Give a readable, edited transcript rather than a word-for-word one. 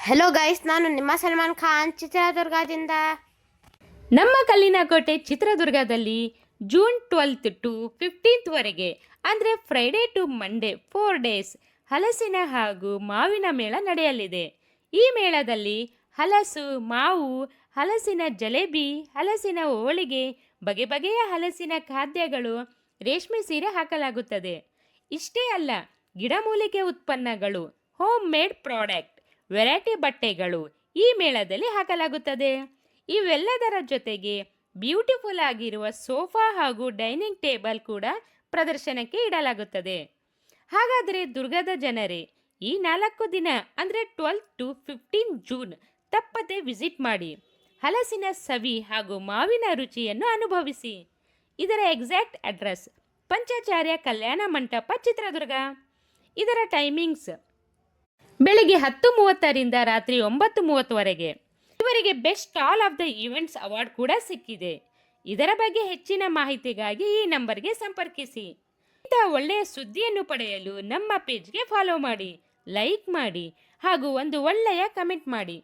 Hello guys, ನಾನು ನಿಮ್ಮ ಸಲ್ಮಾನ್ ಖಾನ್ ಚಿತ್ರದುರ್ಗದಿಂದ. ನಮ್ಮ ಕಲ್ಲಿನ ಕೋಟೆ ಚಿತ್ರದುರ್ಗದಲ್ಲಿ ಜೂನ್ 12 ಟು 15ವರೆಗೆ ಅಂದರೆ ಫ್ರೈಡೇ ಟು ಮಂಡೇ 4 ಡೇಸ್ ಹಲಸಿನ ಹಾಗೂ ಮಾವಿನ ಮೇಳ ನಡೆಯಲಿದೆ. ಈ ಮೇಳದಲ್ಲಿ ಹಲಸು, ಮಾವು, ಹಲಸಿನ ಜಲೇಬಿ, ಹಲಸಿನ ಹೋಳಿಗೆ, ಬಗೆ ಬಗೆಯ ಹಲಸಿನ ಖಾದ್ಯಗಳು, ರೇಷ್ಮೆ ಸೀರೆ ಹಾಕಲಾಗುತ್ತದೆ. ಇಷ್ಟೇ ಅಲ್ಲ, ಗಿಡಮೂಲಿಕೆ ಉತ್ಪನ್ನಗಳು, ಹೋಮ್ ಮೇಡ್ ಪ್ರಾಡಕ್ಟ್, ವೆರೈಟಿ ಬಟ್ಟೆಗಳು ಈ ಮೇಳದಲ್ಲಿ ಹಾಕಲಾಗುತ್ತದೆ. ಇವೆಲ್ಲದರ ಜೊತೆಗೆ ಬ್ಯೂಟಿಫುಲ್ ಆಗಿರುವ ಸೋಫಾ ಹಾಗೂ ಡೈನಿಂಗ್ ಟೇಬಲ್ ಕೂಡ ಪ್ರದರ್ಶನಕ್ಕೆ ಇಡಲಾಗುತ್ತದೆ. ಹಾಗಾದರೆ ದುರ್ಗದ ಜನರೇ, ಈ 4 ದಿನ ಅಂದರೆ 12 ಟು 15 ಜೂನ್ ತಪ್ಪದೆ ವಿಸಿಟ್ ಮಾಡಿ ಹಲಸಿನ ಸವಿ ಹಾಗೂ ಮಾವಿನ ರುಚಿಯನ್ನು ಅನುಭವಿಸಿ. ಇದರ ಎಕ್ಸಾಕ್ಟ್ ಅಡ್ರೆಸ್ ಪಂಚಾಚಾರ್ಯ ಕಲ್ಯಾಣ ಮಂಟಪ, ಚಿತ್ರದುರ್ಗ. ಇದರ ಟೈಮಿಂಗ್ಸ್ ಬೆಳಿಗ್ಗೆ 10:30ರಿಂದ ರಾತ್ರಿ 9:30ವರೆಗೆ. ಇವರಿಗೆ best stall of the events award ಕೂಡ ಸಿಕ್ಕಿದೆ. ಇದರ ಬಗ್ಗೆ ಹೆಚ್ಚಿನ ಮಾಹಿತಿಗಾಗಿ ಈ ನಂಬರ್ಗೆ ಸಂಪರ್ಕಿಸಿ. ಇಂತಹ ಒಳ್ಳೆಯ ಸುದ್ದಿಯನ್ನು ಪಡೆಯಲು ನಮ್ಮ ಪೇಜ್ಗೆ ಫಾಲೋ ಮಾಡಿ, ಲೈಕ್ ಮಾಡಿ ಹಾಗೂ ಒಂದು ಒಳ್ಳೆಯ ಕಮೆಂಟ್ ಮಾಡಿ.